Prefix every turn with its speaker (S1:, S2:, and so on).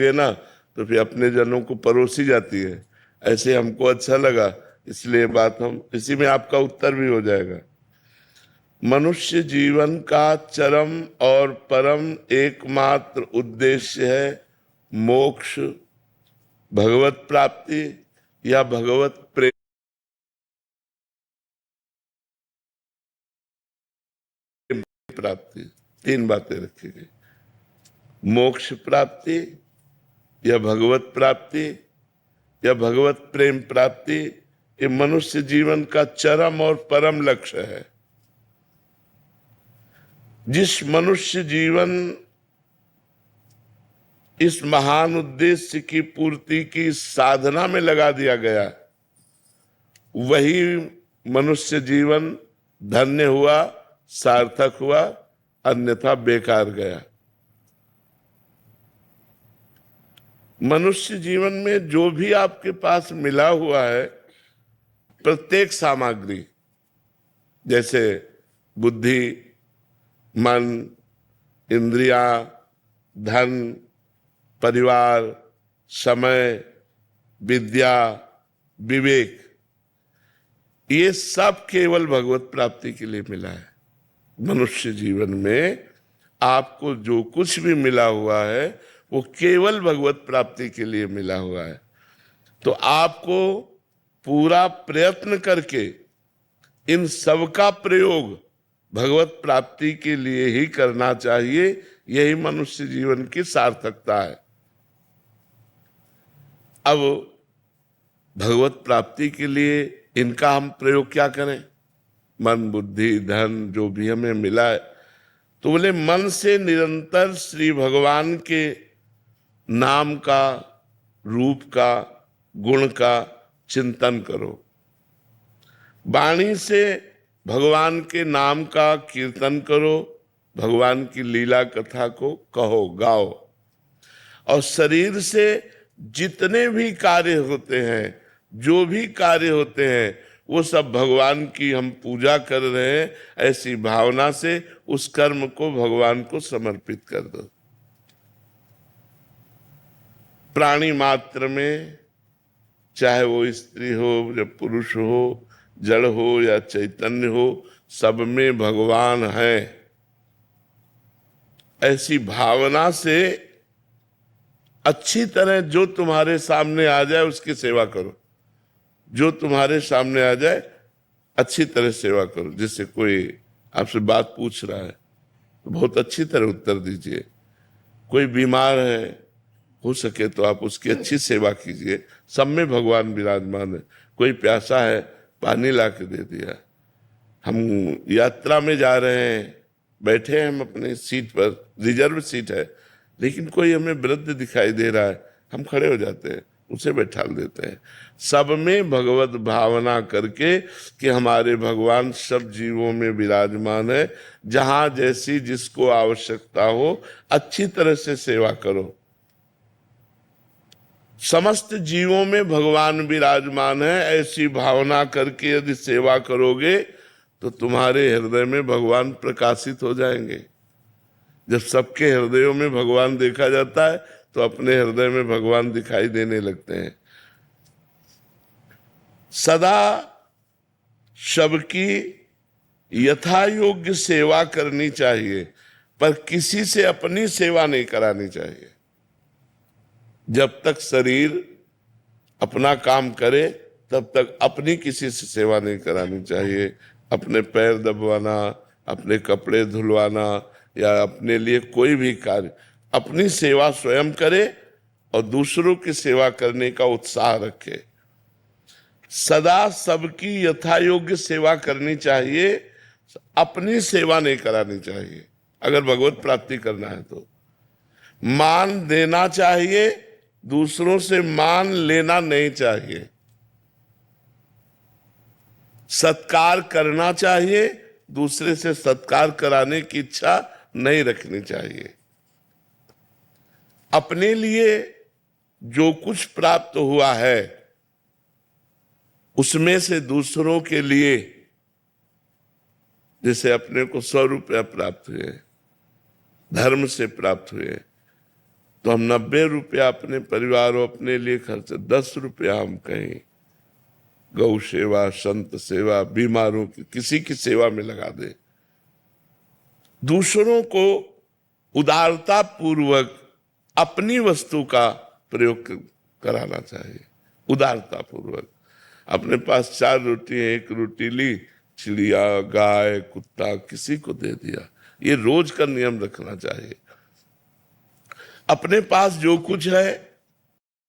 S1: है ना, तो फिर अपने जनों को परोसी जाती है। ऐसे हमको अच्छा लगा, इसलिए बात हम इसी में आपका उत्तर भी हो जाएगा। मनुष्य जीवन का चरम और परम एकमात्र उद्देश्य है मोक्ष, भगवत प्राप्ति या भगवत प्रेम प्राप्ति। तीन बातें रखी गई, मोक्ष प्राप्ति या भगवत प्राप्ति या भगवत प्रेम प्राप्ति। ये मनुष्य जीवन का चरम और परम लक्ष्य है। जिस मनुष्य जीवन इस महान उद्देश्य की पूर्ति की साधना में लगा दिया गया, वही मनुष्य जीवन धन्य हुआ, सार्थक हुआ, अन्यथा बेकार गया। मनुष्य जीवन में जो भी आपके पास मिला हुआ है, प्रत्येक सामग्री, जैसे बुद्धि, मन, इंद्रियां, धन, परिवार, समय, विद्या, विवेक, ये सब केवल भगवत प्राप्ति के लिए मिला है। मनुष्य जीवन में आपको जो कुछ भी मिला हुआ है वो केवल भगवत प्राप्ति के लिए मिला हुआ है। तो आपको पूरा प्रयत्न करके इन सब का प्रयोग भगवत प्राप्ति के लिए ही करना चाहिए। यही मनुष्य जीवन की सार्थकता है। अब भगवत प्राप्ति के लिए इनका हम प्रयोग क्या करें? मन, बुद्धि, धन जो भी हमें मिला है, तो बोले मन से निरंतर श्री भगवान के नाम का, रूप का, गुण का चिंतन करो। वाणी से भगवान के नाम का कीर्तन करो, भगवान की लीला कथा को कहो, गाओ। और शरीर से जितने भी कार्य होते हैं, जो भी कार्य होते हैं, वो सब भगवान की हम पूजा कर रहे हैं, ऐसी भावना से उस कर्म को भगवान को समर्पित कर दो। प्राणी मात्र में, चाहे वो स्त्री हो या पुरुष हो, जड़ हो या चैतन्य हो, सब में भगवान है। ऐसी भावना से अच्छी तरह जो तुम्हारे सामने आ जाए उसकी सेवा करो। जो तुम्हारे सामने आ जाए अच्छी तरह सेवा करो। जैसे कोई आपसे बात पूछ रहा है तो बहुत अच्छी तरह उत्तर दीजिए। कोई बीमार है, हो सके तो आप उसकी अच्छी सेवा कीजिए। सब में भगवान विराजमान है। कोई प्यासा है, पानी ला के दे दिया। हम यात्रा में जा रहे हैं, बैठे हैं हम अपनी सीट पर, रिजर्व सीट है, लेकिन कोई हमें वृद्ध दिखाई दे रहा है, हम खड़े हो जाते हैं, उसे बैठा देते हैं। सब में भगवत भावना करके कि हमारे भगवान सब जीवों में विराजमान है। जहां जैसी जिसको आवश्यकता हो अच्छी तरह से सेवा करो। समस्त जीवों में भगवान विराजमान है, ऐसी भावना करके यदि सेवा करोगे तो तुम्हारे हृदय में भगवान प्रकाशित हो जाएंगे। जब सबके हृदयों में भगवान देखा जाता है तो अपने हृदय में भगवान दिखाई देने लगते हैं। सदा सबकी यथा योग्य सेवा करनी चाहिए, पर किसी से अपनी सेवा नहीं करानी चाहिए। जब तक शरीर अपना काम करे तब तक अपनी किसी से सेवा नहीं करानी चाहिए। अपने पैर दबवाना, अपने कपड़े धुलवाना या अपने लिए कोई भी कार्य, अपनी सेवा स्वयं करे और दूसरों की सेवा करने का उत्साह रखे। सदा सबकी यथा योग्य सेवा करनी चाहिए, अपनी सेवा नहीं करानी चाहिए। अगर भगवत प्राप्ति करना है तो मान देना चाहिए, दूसरों से मान लेना नहीं चाहिए। सत्कार करना चाहिए, दूसरे से सत्कार कराने की इच्छा नहीं रखनी चाहिए। अपने लिए जो कुछ प्राप्त हुआ है उसमें से दूसरों के लिए, जैसे अपने को 100 रुपया प्राप्त हुए, धर्म से प्राप्त हुए, तो हम 90 रुपया अपने परिवार और अपने लिए खर्च, 10 रुपया हम कहीं गौ सेवा, संत सेवा, बीमारों की किसी की सेवा में लगा दे। दूसरों को उदारता पूर्वक अपनी वस्तु का प्रयोग कराना चाहिए, उदारता पूर्वक। अपने पास 4 रोटी है, 1 रोटी ली, चिड़िया, गाय, कुत्ता किसी को दे दिया, ये रोज का नियम रखना चाहिए। अपने पास जो कुछ है